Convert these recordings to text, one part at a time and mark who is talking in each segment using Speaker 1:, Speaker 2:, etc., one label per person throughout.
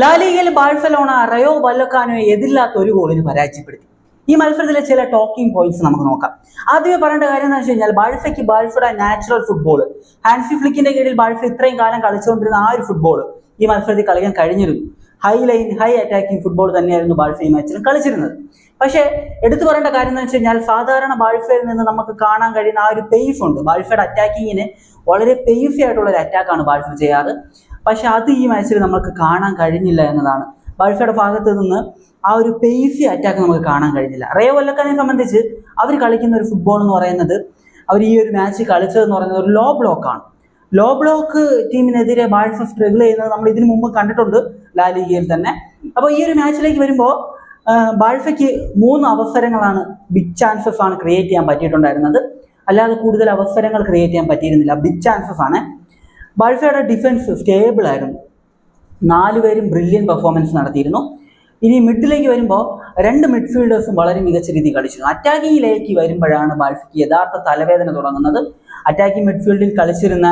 Speaker 1: ലാലിഗയിൽ Barcelona Rayo വല്ലക്കാനോയെ എതിരില്ലാത്ത ഒരു ഗോളിന് പരാജയപ്പെടുത്തി. ഈ മത്സരത്തിലെ ചില ടോക്കിംഗ് പോയിന്റ്സ് നമുക്ക് നോക്കാം. ആദ്യമേ പറയേണ്ട കാര്യം എന്ന് വെച്ച് കഴിഞ്ഞാൽ ബാഴ്സയുടെ നാച്ചുറൽ ഫുട്ബോൾ, ഹാൻസി ഫ്ലിക്കിന്റെ കീഴിൽ ബാഴ്സ ഇത്രയും കാലം കളിച്ചുകൊണ്ടിരുന്ന ആ ഒരു ഫുട്ബോൾ ഈ മത്സരത്തിൽ കളിക്കാൻ കഴിഞ്ഞിരുന്നു. High line, high attacking football തന്നെയായിരുന്നു ബാഴ്സ ഈ മാച്ചിൽ കളിച്ചിരുന്നത്. പക്ഷേ എടുത്തു പറയേണ്ട കാര്യം എന്ന് വെച്ച് കഴിഞ്ഞാൽ സാധാരണ ബാഴ്സയിൽ നിന്ന് നമുക്ക് കാണാൻ കഴിയുന്ന ആ ഒരു പേസ് ഉണ്ട്. ബാഴ്സയുടെ അറ്റാക്കിങ്ങിന് വളരെ പേസി ആയിട്ടുള്ള ഒരു അറ്റാക്കാണ് ബാഴ്സ ചെയ്യാറ്. പക്ഷെ അത് ഈ മാച്ചിൽ നമുക്ക് കാണാൻ കഴിഞ്ഞില്ല എന്നതാണ്. ബാഴ്സയുടെ ഭാഗത്ത് നിന്ന് ആ ഒരു പേസി അറ്റാക്ക് നമുക്ക് കാണാൻ കഴിഞ്ഞില്ല. റയോ വല്ലക്കാനെ സംബന്ധിച്ച് അവർ കളിക്കുന്ന ഒരു ഫുട്ബോൾ എന്ന് പറയുന്നത്, അവർ ഈ ഒരു മാച്ച് കളിച്ചതെന്ന് പറയുന്നത് ഒരു ലോ ബ്ലോക്കാണ്. ലോ ബ്ലോക്ക് ടീമിനെതിരെ ബാഴ്സ സ്ട്രഗിൾ ചെയ്യുന്നത് നമ്മൾ ഇതിനു മുമ്പ് കണ്ടിട്ടുണ്ട് ലാലിഗയിൽ തന്നെ. അപ്പോൾ ഈ ഒരു മാച്ചിലേക്ക് വരുമ്പോൾ ബാഴ്സയ്ക്ക് 3 അവസരങ്ങളാണ്, ബിഗ് ചാൻസസ് ആണ് ക്രിയേറ്റ് ചെയ്യാൻ പറ്റിയിട്ടുണ്ടായിരുന്നത്. അല്ലാതെ കൂടുതൽ അവസരങ്ങൾ ക്രിയേറ്റ് ചെയ്യാൻ പറ്റിയിരുന്നില്ല, ബിഗ് ചാൻസസ് ആണ്. ബാഴ്സയുടെ ഡിഫൻസ് സ്റ്റേബിൾ ആയിരുന്നു. 4 പേരും ബ്രില്യൻ പെർഫോമൻസ് നടത്തിയിരുന്നു. ഇനി മിഡിലേക്ക് വരുമ്പോൾ 2 മിഡ്ഫീൽഡേഴ്സും വളരെ മികച്ച രീതിയിൽ കളിച്ചിരുന്നു. അറ്റാക്കിങ്ങിലേക്ക് വരുമ്പോഴാണ് ബാഴ്സയ്ക്ക് യഥാർത്ഥ തലവേദന തുടങ്ങുന്നത്. അറ്റാക്കിംഗ് മിഡ്ഫീൽഡിൽ കളിച്ചിരുന്ന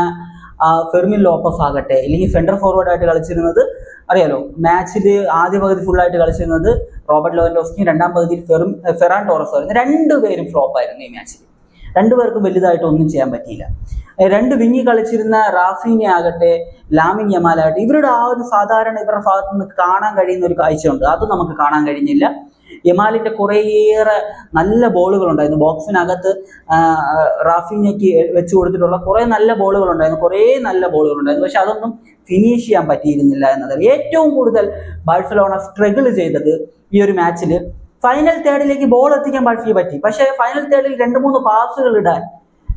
Speaker 1: ഫെർമിൻ ലോപ്പസ് ആകട്ടെ, അല്ലെങ്കിൽ സെൻട്രൽ ഫോർവേഡായിട്ട് കളിച്ചിരുന്നത് അറിയാലോ, മാച്ചിൽ ആദ്യ പകുതി ഫുള്ളായിട്ട് കളിച്ചിരുന്നത് റോബർട്ട് ലെവൻഡോസ്കിയും, രണ്ടാം പകുതിയിൽ ഫെറാൻ ടോറസ് ആയിരുന്നു. 2 പേരും ഫ്ലോപ്പ് ആയിരുന്നു ഈ മാച്ചിൽ. 2 പേർക്കും വലുതായിട്ട് ഒന്നും ചെയ്യാൻ പറ്റിയില്ല. 2 വിങ്ങി കളിച്ചിരുന്ന റാഫീനെ ആകട്ടെ, ലാമിൻ യമാലാകട്ടെ, ഇവരുടെ ആ ഒരു സാധാരണ ഇവരുടെ ഭാഗത്ത് നിന്ന് കാണാൻ കഴിയുന്ന ഒരു കാഴ്ചയുണ്ട്, അതും നമുക്ക് കാണാൻ കഴിഞ്ഞില്ല. യമാലിന്റെ കുറേയേറെ നല്ല ബോളുകൾ ഉണ്ടായിരുന്നു ബോക്സിനകത്ത്. റാഫീനയ്ക്ക് വെച്ച് കൊടുത്തിട്ടുള്ള കുറേ നല്ല ബോളുകൾ ഉണ്ടായിരുന്നു. പക്ഷെ അതൊന്നും ഫിനിഷ് ചെയ്യാൻ പറ്റിയിരുന്നില്ല എന്നതാണ്. ഏറ്റവും കൂടുതൽ ബാഴ്സലോണ സ്ട്രഗിൾ ചെയ്തത് ഈ ഒരു മാച്ചിൽ ഫൈനൽ തേർഡിലേക്ക് ബോൾ എത്തിക്കാൻ ബാഴ്സയ്ക്ക് പറ്റി. പക്ഷേ ഫൈനൽ തേർഡിൽ 2-3 പാസുകൾ ഇടാൻ,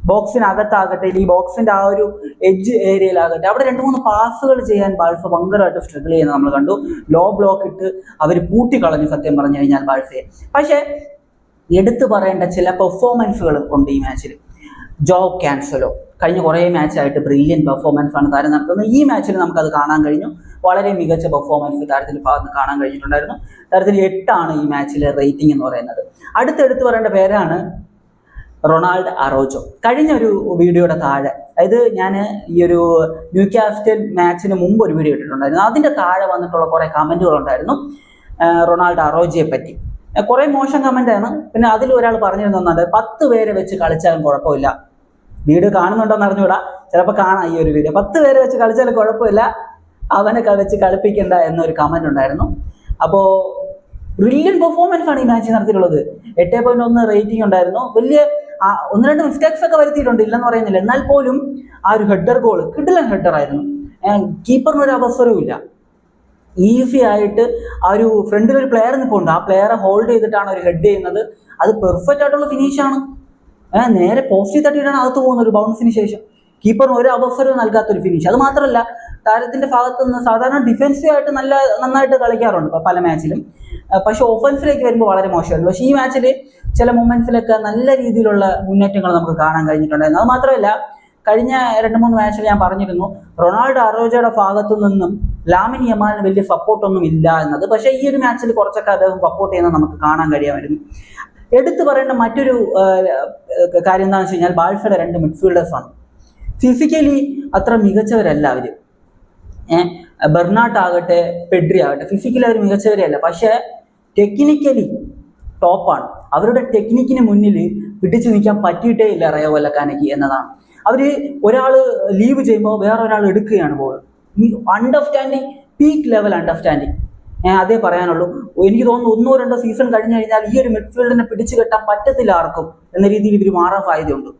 Speaker 1: ബോക്സിനകത്താകട്ടെ ഈ ബോക്സിന്റെ ആ ഒരു എഡ്ജ് ഏരിയയിലാകട്ടെ, അവിടെ 2-3 പാസുകൾ ചെയ്യാൻ ബാഴ്സ ഭയങ്കരമായിട്ട് സ്ട്രഗിൾ ചെയ്യുന്നത് നമ്മൾ കണ്ടു. ലോ ബ്ലോക്ക് ഇട്ട് അവർ പൂട്ടിക്കളഞ്ഞു സത്യം പറഞ്ഞു കഴിഞ്ഞാൽ ബാഴ്സയെ. പക്ഷേ എടുത്തു പറയേണ്ട ചില പെർഫോമൻസുകൾ ഉണ്ട് ഈ മാച്ചിൽ. ജോ ക്യാൻസലോ കഴിഞ്ഞ കുറേ മാച്ചായിട്ട് ബ്രില്യൻ പെർഫോമൻസ് ആണ് താരം നടത്തുന്നത്. ഈ മാച്ചിൽ നമുക്കത് കാണാൻ കഴിഞ്ഞു. വളരെ മികച്ച പെർഫോമൻസ് താരത്തിന്റെ ഭാഗത്ത് കാണാൻ കഴിഞ്ഞിട്ടുണ്ടായിരുന്നു. താരത്തിന് 8 ആണ് ഈ മാച്ചിലെ റേറ്റിംഗ് എന്ന് പറയുന്നത്. അടുത്തെടുത്ത് പറയേണ്ട പേരാണ് റൊണാൾഡ് അറോജോ. കഴിഞ്ഞ ഒരു വീഡിയോയുടെ താഴെ, അതായത് ഞാൻ ഈ ഒരു ന്യൂകാസ്റ്റൽ മാച്ചിന് മുമ്പ് ഒരു വീഡിയോ ഇട്ടിട്ടുണ്ടായിരുന്നു, അതിൻ്റെ താഴെ വന്നിട്ടുള്ള കുറേ കമൻറ്റുകൾ ഉണ്ടായിരുന്നു റൊണാൾഡ് അറോജയെ പറ്റി. കുറേ മോശം കമൻ്റാണ്. പിന്നെ അതിൽ ഒരാൾ പറഞ്ഞിരുന്നുണ്ട് 10 പേരെ വെച്ച് കളിച്ചാലും കുഴപ്പമില്ല. വീഡിയോ കാണുന്നുണ്ടോന്ന് അറിഞ്ഞുകൂടാ, ചിലപ്പോൾ കാണാം ഈ ഒരു വീഡിയോ. 10 പേരെ വെച്ച് കളിച്ചാലും കുഴപ്പമില്ല, അവനെ വെച്ച് കളിപ്പിക്കേണ്ട എന്നൊരു കമൻറ്റ് ഉണ്ടായിരുന്നു. അപ്പോൾ ബ്രില്യൻ പെർഫോമൻസ് ആണ് ഈ മാച്ച് നടത്തിയിട്ടുള്ളത്. 8.1 റേറ്റിംഗ് ഉണ്ടായിരുന്നു. വലിയ 1-2 മിസ്റ്റേക്സ് ഒക്കെ വരുത്തിയിട്ടുണ്ട്, ഇല്ലെന്ന് പറയുന്നില്ല. എന്നാൽ പോലും ആ ഒരു ഹെഡർ ഗോൾ കിടിലൻ ഹെഡർ ആയിരുന്നു. കീപ്പറിന് ഒരു അവസരവും ഇല്ല. ഈസി ആയിട്ട് ആ ഒരു ഫ്രണ്ടിൽ ഒരു പ്ലെയർ നിൽപ്പുണ്ട്, ആ പ്ലെയറെ ഹോൾഡ് ചെയ്തിട്ടാണ് ഒരു ഹെഡ് ചെയ്യുന്നത്. അത് പെർഫെക്റ്റ് ആയിട്ടുള്ള ഫിനിഷാണ്. നേരെ പോസ്റ്റിൽ തട്ടിയിട്ടാണ് അകത്ത് പോകുന്നത് ഒരു ബൗൺസിന് ശേഷം. കീപ്പറിന് ഒരു അവസരവും നൽകാത്തൊരു ഫിനിഷ്. അത് മാത്രമല്ല, താരത്തിന്റെ ഭാഗത്ത് നിന്ന് സാധാരണ ഡിഫൻസീവ് ആയിട്ട് നന്നായിട്ട് കളിക്കാറുണ്ട് പല മാച്ചിലും. പക്ഷെ ഓഫൻസിലേക്ക് വരുമ്പോൾ വളരെ മോശമായിരുന്നു. പക്ഷേ ഈ മാച്ചിൽ ചില മൊമെന്റ്സിലൊക്കെ നല്ല രീതിയിലുള്ള മുന്നേറ്റങ്ങൾ നമുക്ക് കാണാൻ കഴിഞ്ഞിട്ടുണ്ടായിരുന്നു. അത് മാത്രമല്ല, കഴിഞ്ഞ 2-3 മാച്ചിൽ ഞാൻ പറഞ്ഞിരുന്നു റൊണാൾഡോ അറോജയുടെ ഭാഗത്തു നിന്നും ലാമിൻ യമാലിന് വലിയ സപ്പോർട്ടൊന്നും ഇല്ല എന്നത്. പക്ഷേ ഈ ഒരു മാച്ചിൽ കുറച്ചൊക്കെ അദ്ദേഹം സപ്പോർട്ട് ചെയ്യുന്നത് നമുക്ക് കാണാൻ കഴിയാമായിരുന്നു. എടുത്തു പറയേണ്ട മറ്റൊരു കാര്യം എന്താണെന്ന് വെച്ച് കഴിഞ്ഞാൽ ബാഴ്സയുടെ 2 മിഡ്ഫീൽഡേഴ്സാണ്. ഫിസിക്കലി അത്ര മികച്ചവരല്ല അവർ. ബെർണാട്ട് ആകട്ടെ, പെഡ്രി ആകട്ടെ, ഫിസിക്കലി അവർ മികച്ചവരല്ല. പക്ഷേ ടെക്നിക്കലി ടോപ്പാണ്. അവരുടെ ടെക്നിക്കിന് മുന്നിൽ പിടിച്ചു നിൽക്കാൻ പറ്റിയിട്ടേ ഇല്ല റയോ വല്ലക്കാനയ്ക്ക് എന്നതാണ്. അവർ ഒരാൾ ലീവ് ചെയ്യുമ്പോൾ വേറൊരാൾ എടുക്കുകയാണ് ball. Understanding, peak level understanding അതേ പറയാനുള്ളൂ. എനിക്ക് തോന്നുന്നു 1-2 സീസൺ കഴിഞ്ഞു കഴിഞ്ഞാൽ ഈ ഒരു മിഡ്ഫീൽഡിനെ പിടിച്ചു കെട്ടാൻ പറ്റത്തില്ല ആർക്കും എന്ന രീതിയിൽ ഇവർ മാറാൻ സാധ്യതയുണ്ട്.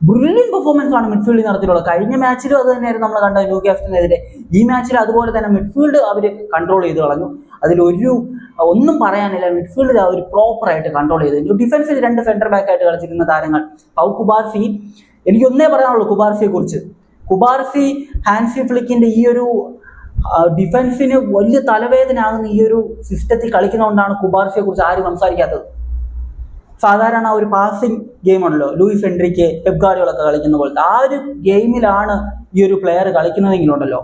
Speaker 1: ബ്രില്യൻ പെർഫോമൻസ് ആണ് മിഡ്ഫീൽഡിൽ നടത്തിയിട്ടുള്ളത്. കഴിഞ്ഞ മാച്ചിലും അത് തന്നെയായിരുന്നു നമ്മൾ കണ്ട ന്യൂകാസ്റ്റലിനെതിരെ. ഈ മാച്ചിൽ അതുപോലെ തന്നെ മിഡ്ഫീൽഡ് അവർ കൺട്രോൾ ചെയ്ത് കളഞ്ഞു. ഒന്നും പറയാനില്ല. മിഡ്ഫീൽഡിൽ അവർ പ്രോപ്പറായിട്ട് കൺട്രോൾ ചെയ്തു. ഡിഫൻസിൽ 2 സെന്റർ ബാക്ക് ആയിട്ട് കളിച്ചിരുന്ന താരങ്ങൾ കുബാർസി. എനിക്കൊന്നേ പറയാനുള്ളൂ കുബാർസിയെ കുറിച്ച്. കുബാർസി ഹാൻസി ഫ്ലിക്കിന്റെ ഈ ഒരു ഡിഫൻസിന് വലിയ തലവേദന ആകുന്ന ഈ ഒരു സിസ്റ്റത്തിൽ കളിക്കുന്നതുകൊണ്ടാണ് കുബാർസിയെ കുറിച്ച് ആരും സംസാരിക്കാത്തത്. സാധാരണ ഒരു പാസിംഗ് ഗെയിം ഉണ്ടല്ലോ, ലൂയിസ് എൻട്രിക്ക്, പെപ് ഗാർഡിയോളൊക്കെ കളിക്കുന്ന പോലത്തെ ആ ഒരു ഗെയിമിലാണ് ഈ ഒരു പ്ലെയർ കളിക്കുന്നതെങ്കിലുണ്ടല്ലോ,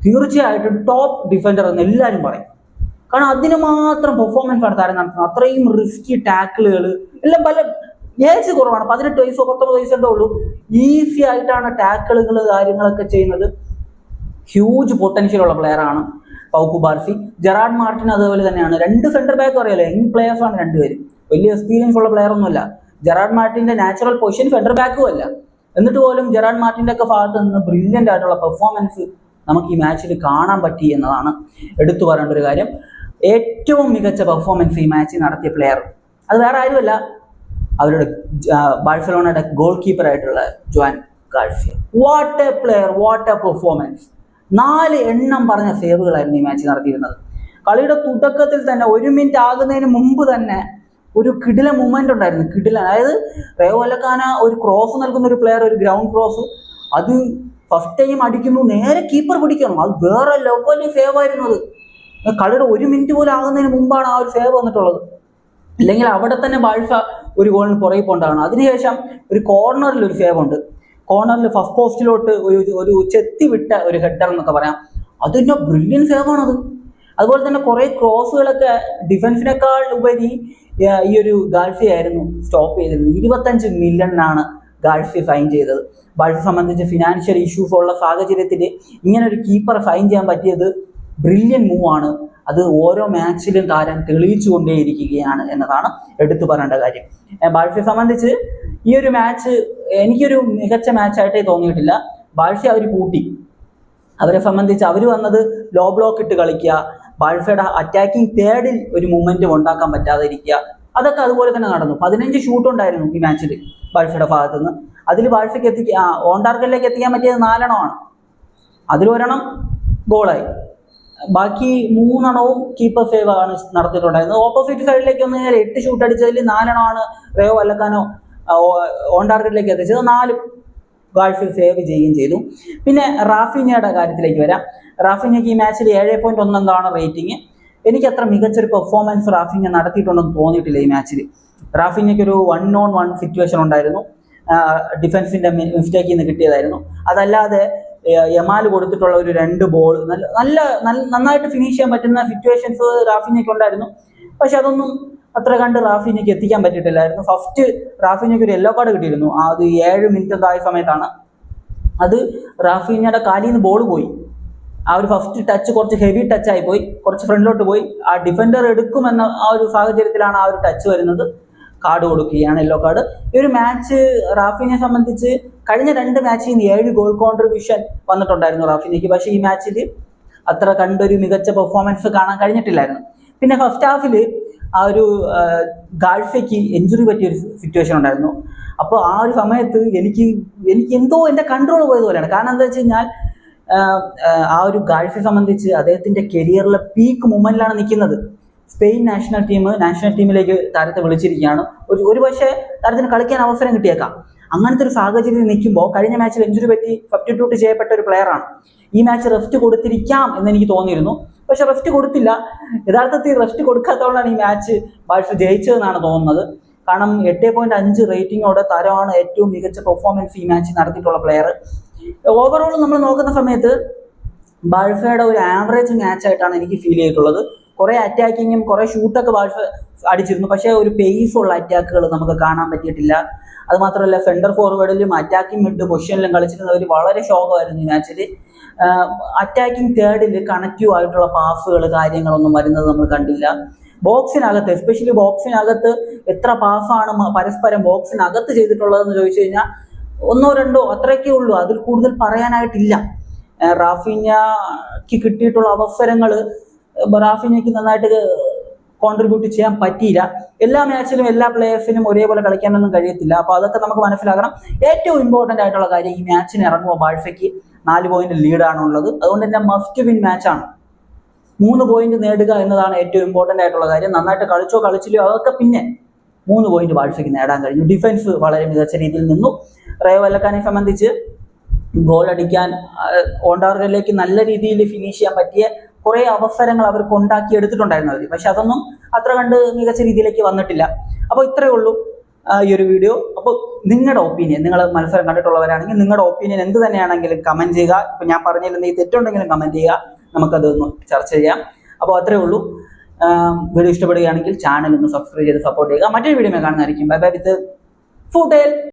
Speaker 1: തീർച്ചയായിട്ടും ടോപ്പ് ഡിഫൻഡർ എന്ന് എല്ലാവരും പറയും. കാരണം അതിന് മാത്രം പെർഫോമൻസ് ആണ് താരം നടത്തുന്നത്. അത്രയും റിസ്കി ടാക്കിളുകൾ എല്ലാം. പല ഏജ് കുറവാണ്, 18 വയസ്സോ 19 വയസ്സോ ഉള്ളൂ. ഈസി ആയിട്ടാണ് ടാക്കിളുകൾ കാര്യങ്ങളൊക്കെ ചെയ്യുന്നത്. ഹ്യൂജ് പൊട്ടൻഷ്യൽ ഉള്ള പ്ലെയർ ആണ്. പൗ കുബാർസി. ജെറാർഡ് മാർട്ടിൻ അതുപോലെ തന്നെയാണ്. രണ്ട് സെന്റർ ബാക്ക് അറിയാലോ, യങ് പ്ലേയേഴ്സ് ആണ് രണ്ടുപേരും, വലിയ എക്സ്പീരിയൻസ് ഉള്ള പ്ലെയർ ഒന്നുമല്ല. ജെറാർഡ് മാർട്ടിന്റെ നാച്ചുറൽ പൊസിഷൻ സെന്റർ ബാക്കും അല്ല. എന്നിട്ട് പോലും ജെറാർഡ് മാർട്ടിന്റെ ഒക്കെ ഭാഗത്ത് നിന്ന് ബ്രില്യൻ്റ് ആയിട്ടുള്ള പെർഫോമൻസ് നമുക്ക് ഈ മാച്ചിൽ കാണാൻ പറ്റി എന്നതാണ് എടുത്തു പറയേണ്ട ഒരു കാര്യം. ഏറ്റവും മികച്ച പെർഫോമൻസ് ഈ മാച്ചിൽ നടത്തിയ പ്ലെയർ അത് വേറെ ആരുമല്ല, അവരുടെ ബാഴ്സലോണയുടെ ഗോൾ കീപ്പർ ആയിട്ടുള്ള Joan Garcia. What a player, what a performance. 4 എണ്ണം പറഞ്ഞ സേവുകളായിരുന്നു ഈ മാച്ച് നടത്തിയിരുന്നത്. കളിയുടെ തുടക്കത്തിൽ തന്നെ 1 മിനിറ്റ് ആകുന്നതിന് മുമ്പ് തന്നെ ഒരു കിടില മൂവ്മെന്റ് ഉണ്ടായിരുന്നു. അതായത് റയോ വല്ലക്കാന ഒരു ക്രോസ് നൽകുന്ന ഒരു പ്ലെയർ, ഒരു ഗ്രൗണ്ട് ക്രോസ്, അത് ഫസ്റ്റ് ടൈം അടിക്കുന്നു, നേരെ കീപ്പർ പിടിക്കണം. അത് വേറെ ലെവലിൽ സേവ് ആയിരുന്നു. അത് കളിയുടെ 1 മിനിറ്റ് പോലും ആകുന്നതിന് മുമ്പാണ് ആ ഒരു സേവ് വന്നിട്ടുള്ളത്. ഇല്ലെങ്കിൽ അവിടെ തന്നെ ബാഴ്സ ഒരു ഗോളിന് പുറകെ പോണ്ടാണ്. അതിനുശേഷം ഒരു കോർണറിൽ ഒരു സേവ് ഉണ്ട്. കോർണറിൽ ഫസ്റ്റ് പോസ്റ്റിലോട്ട് ഒരു ചെത്തി വിട്ട ഒരു ഹെഡർ എന്നൊക്കെ പറയാം. അതിൻ്റെ ബ്രില്യൻ സേവാണത്. അതുപോലെ തന്നെ കുറേ ക്രോസുകളൊക്കെ ഡിഫൻസിനേക്കാൾ ഉപരി ഈ ഒരു ഗാർസിയ ആയിരുന്നു സ്റ്റോപ്പ് ചെയ്തിരുന്നത്. 25 മില്യണിനാണ് ഗാർസിയ സൈൻ ചെയ്തത്. ബാഴ്സയെ സംബന്ധിച്ച് ഫിനാൻഷ്യൽ ഇഷ്യൂസ് ഉള്ള സാഹചര്യത്തിൽ ഇങ്ങനെ ഒരു കീപ്പറെ സൈൻ ചെയ്യാൻ പറ്റിയത് ബ്രില്യൻ മൂവാണ്. അത് ഓരോ മാച്ചിലും താരം തെളിയിച്ചുകൊണ്ടേയിരിക്കുകയാണ് എന്നതാണ് എടുത്തു പറയേണ്ട കാര്യം. ബാഴ്സയെ സംബന്ധിച്ച് ഈ ഒരു മാച്ച് എനിക്കൊരു മികച്ച മാച്ചായിട്ടേ തോന്നിയിട്ടില്ല. ബാഴ്സ അവർ കൂട്ടി. അവരെ സംബന്ധിച്ച് അവർ വന്നത് ലോ ബ്ലോക്ക് ഇട്ട് കളിക്കുക, ബാഴ്സയുടെ അറ്റാക്കിംഗ് തേർഡിൽ ഒരു മൂവ്മെന്റും ഉണ്ടാക്കാൻ പറ്റാതെ ഇരിക്കുക, അതൊക്കെ അതുപോലെ തന്നെ നടന്നു. 15 ഷൂട്ട് ഉണ്ടായിരുന്നു ഈ മാച്ചിൽ ബാഴ്സയുടെ ഭാഗത്തു നിന്ന്. അതിൽ ബാഴ്സയ്ക്ക് ഓൺ ടാർഗറ്റിലേക്ക് എത്തിക്കാൻ പറ്റിയത് 4 എണ്ണമാണ്. അതിലൊരെണ്ണം ഗോളായി. ബാക്കി 3 എണ്ണവും കീപ്പർ സേവ് ആണ് നടത്തിയിട്ടുണ്ടായിരുന്നത്. ഓപ്പോസിറ്റ് സൈഡിലേക്ക് വന്നു കഴിഞ്ഞാൽ 8 ഷൂട്ട് അടിച്ചതിൽ 4 എണ്ണമാണ് റയോ വല്ലക്കാനോ ഓൺ ടാർഗറ്റിലേക്ക് എത്തിച്ചത്. 4 ഗാർസിയ സേവ് ചെയ്യുകയും ചെയ്തു. പിന്നെ റാഫീഞ്ഞയുടെ കാര്യത്തിലേക്ക് വരാം. റാഫീഞ്ഞയ്ക്ക് ഈ മാച്ചിൽ 7.1 എന്താണ് റേറ്റിംഗ്. എനിക്ക് അത്ര മികച്ചൊരു പെർഫോമൻസ് റാഫീഞ്ഞ നടത്തിയിട്ടുണ്ടെന്ന് തോന്നിയിട്ടില്ല ഈ മാച്ചിൽ. റാഫീഞ്ഞയ്ക്ക് ഒരു 1-on-1 സിറ്റുവേഷൻ ഉണ്ടായിരുന്നു, ഡിഫൻസിന്റെ മിസ്റ്റേക്കിൽ നിന്ന് കിട്ടിയതായിരുന്നു. അതല്ലാതെ യമാൽ കൊടുത്തിട്ടുള്ള ഒരു 2 ബോൾ നന്നായിട്ട് ഫിനിഷ് ചെയ്യാൻ പറ്റുന്ന സിറ്റുവേഷൻസ് റാഫീഞ്ഞയ്ക്ക് ഉണ്ടായിരുന്നു. പക്ഷെ അതൊന്നും അത്ര കണ്ട് റാഫീഞ്ഞയ്ക്ക് എത്തിക്കാൻ പറ്റിയിട്ടില്ലായിരുന്നു. ഫസ്റ്റ് റാഫീഞ്ഞയ്ക്ക് ഒരു യെല്ലോ കാർഡ് കിട്ടിയിരുന്നു. അത് 7 മിനിറ്റ് ആയ സമയത്താണ്. അത് റാഫീഞ്ഞയുടെ കാലിൽ നിന്ന് ബോൾ പോയി. ആ ഒരു ഫസ്റ്റ് ടച്ച് കുറച്ച് ഹെവി ടച്ച് ആയി പോയി, കുറച്ച് ഫ്രണ്ടിലോട്ട് പോയി. ആ ഡിഫൻഡർ എടുക്കുമെന്ന ആ ഒരു സാഹചര്യത്തിലാണ് ആ ഒരു ടച്ച് വരുന്നത്. കാർഡ് കൊടുക്കുകയാണ്, യെല്ലോ കാർഡ്. ഈ ഒരു മാച്ച് റാഫീഞ്ഞയെ സംബന്ധിച്ച് കഴിഞ്ഞ 2 മാച്ചിൽ നിന്ന് 7 ഗോൾ കോൺട്രിബ്യൂഷൻ വന്നിട്ടുണ്ടായിരുന്നു റാഫീഞ്ഞയ്ക്ക്. പക്ഷേ ഈ മാച്ചിൽ അത്ര കണ്ടൊരു മികച്ച പെർഫോമൻസ് കാണാൻ കഴിഞ്ഞിട്ടില്ലായിരുന്നു. പിന്നെ ഫസ്റ്റ് ഹാഫിൽ ആ ഒരു ഗാർസിയയ്ക്ക് ഇഞ്ചുറി പറ്റിയൊരു സിറ്റുവേഷൻ ഉണ്ടായിരുന്നു. അപ്പോൾ ആ ഒരു സമയത്ത് എനിക്ക് എന്തോ എൻ്റെ കൺട്രോൾ പോയതുപോലെയാണ്. കാരണം എന്താ വെച്ച് കഴിഞ്ഞാൽ ആ ഒരു ഗാർസിയയെ സംബന്ധിച്ച് അദ്ദേഹത്തിൻ്റെ കരിയറിലെ പീക്ക് മൊമെന്റിലാണ് നിൽക്കുന്നത്. സ്പെയിൻ നാഷണൽ ടീമിലേക്ക് താരത്തെ വിളിച്ചിരിക്കുകയാണ്. ഒരു പക്ഷേ താരത്തിന് കളിക്കാൻ അവസരം കിട്ടിയേക്കാം. അങ്ങനത്തെ ഒരു സാഹചര്യത്തിൽ നിൽക്കുമ്പോൾ കഴിഞ്ഞ മാച്ചിൽ ഇഞ്ചുറി പറ്റി സബ്സ്റ്റിറ്റ്യൂട്ട് ചെയ്യപ്പെട്ട ഒരു പ്ലെയറാണ്. ഈ മാച്ച് റെസ്റ്റ് കൊടുത്തിരിക്കാം എന്ന് എനിക്ക് തോന്നിയിരുന്നു. പക്ഷെ റെസ്റ്റ് കൊടുത്തില്ല. യഥാർത്ഥത്തിൽ റെസ്റ്റ് കൊടുക്കാത്തതുകൊണ്ടാണ് ഈ മാച്ച് ബാഴ്സ ജയിച്ചതെന്നാണ് തോന്നുന്നത്. കാരണം 8.5 റേറ്റിംഗോടെ താരമാണ് ഏറ്റവും മികച്ച പെർഫോമൻസ് ഈ മാച്ച് നടത്തിയിട്ടുള്ള പ്ലെയർ. ഓവറോൾ നമ്മൾ നോക്കുന്ന സമയത്ത് ബാഴ്സയുടെ ഒരു ആവറേജ് മാച്ചായിട്ടാണ് എനിക്ക് ഫീൽ ചെയ്തിട്ടുള്ളത്. കുറേ അറ്റാക്കിങ്ങും കുറേ ഷൂട്ടൊക്കെ ബാഴ്സ അടിച്ചിരുന്നു. പക്ഷേ ഒരു പേസ് ഉള്ള അറ്റാക്കുകൾ നമുക്ക് കാണാൻ പറ്റിയിട്ടില്ല. അതുമാത്രമല്ല സെൻറ്റർ ഫോർവേഡിലും അറ്റാക്കിംഗ് മിഡ് പൊസിഷനിലും കളിച്ചിരുന്നവർ വളരെ ശോകമായിരുന്നു ഈ മാച്ചിൽ. അറ്റാക്കിംഗ് തേർഡിൽ കണക്റ്റീവ് ആയിട്ടുള്ള പാസുകൾ കാര്യങ്ങളൊന്നും വരുന്നത് നമ്മൾ കണ്ടില്ല. ബോക്സിനകത്ത് എസ്പെഷ്യലി ബോക്സിനകത്ത് എത്ര പാസ്സാണ് പരസ്പരം ബോക്സിനകത്ത് ചെയ്തിട്ടുള്ളതെന്ന് ചോദിച്ചു കഴിഞ്ഞാൽ 1-2 അത്രയൊക്കെ ഉള്ളൂ. അതിൽ കൂടുതൽ പറയാനായിട്ടില്ല. റാഫീഞ്ഞയ്ക്ക് കിട്ടിയിട്ടുള്ള അവസരങ്ങൾ റാഫീഞ്ഞയ്ക്ക് നന്നായിട്ട് കോൺട്രിബ്യൂട്ട് ചെയ്യാൻ പറ്റിയില്ല. എല്ലാ മാച്ചിലും എല്ലാ പ്ലേയേഴ്സിനും ഒരേപോലെ കളിക്കാനൊന്നും കഴിയത്തില്ല. അപ്പോൾ അതൊക്കെ നമുക്ക് മനസ്സിലാക്കണം. ഏറ്റവും ഇമ്പോർട്ടൻ്റ് ആയിട്ടുള്ള കാര്യം, ഈ മാച്ചിന് ഇറങ്ങുമ്പോൾ ബാഴ്സയ്ക്ക് 4 പോയിന്റ് ലീഡാണുള്ളത്. അതുകൊണ്ട് തന്നെ മസ്റ്റ് വിൻ മാച്ചാണ്. 3 പോയിന്റ് നേടുക എന്നതാണ് ഏറ്റവും ഇമ്പോർട്ടൻ്റ് ആയിട്ടുള്ള കാര്യം. നന്നായിട്ട് കളിച്ചോ കളിച്ചില്ലോ അതൊക്കെ പിന്നെ 3 പോയിന്റ് ബാഴ്സയ്ക്ക് നേടാൻ കഴിഞ്ഞു. ഡിഫൻസ് വളരെ മികച്ച രീതിയിൽ നിന്നു. റയോ വല്ലക്കാനെ സംബന്ധിച്ച് ഗോൾ അടിക്കാൻ ഓൺ ടാർഗറ്റിലേക്ക് നല്ല രീതിയിൽ ഫിനിഷ് ചെയ്യാൻ പറ്റിയ കുറേ അവസരങ്ങൾ അവർക്ക് ഉണ്ടാക്കി എടുത്തിട്ടുണ്ടായിരുന്നു അവർ. പക്ഷെ അതൊന്നും അത്ര കണ്ട് മികച്ച രീതിയിലേക്ക് വന്നിട്ടില്ല. അപ്പോൾ ഇത്രയേ ഉള്ളൂ ഈ ഒരു വീഡിയോ. അപ്പോൾ നിങ്ങളുടെ ഒപ്പീനിയൻ, നിങ്ങൾ മത്സരം കണ്ടിട്ടുള്ളവരാണെങ്കിൽ നിങ്ങളുടെ ഒപ്പീനിയൻ എന്ത് തന്നെയാണെങ്കിലും കമൻറ്റ് ചെയ്യുക. ഇപ്പം ഞാൻ പറഞ്ഞതിൽ എന്തെങ്കിലും തെറ്റുണ്ടെങ്കിലും കമൻറ്റ് ചെയ്യുക, നമുക്കതൊന്ന് ചർച്ച ചെയ്യാം. അപ്പോൾ അത്രയേ ഉള്ളൂ. വീഡിയോ ഇഷ്ടപ്പെടുകയാണെങ്കിൽ ചാനൽ ഒന്ന് സബ്സ്ക്രൈബ് ചെയ്ത് സപ്പോർട്ട് ചെയ്യുക. മറ്റൊരു വീഡിയോ കാണുന്നതായിരിക്കും. ബൈ ബൈ വിത്ത് ഫുഡേൽ.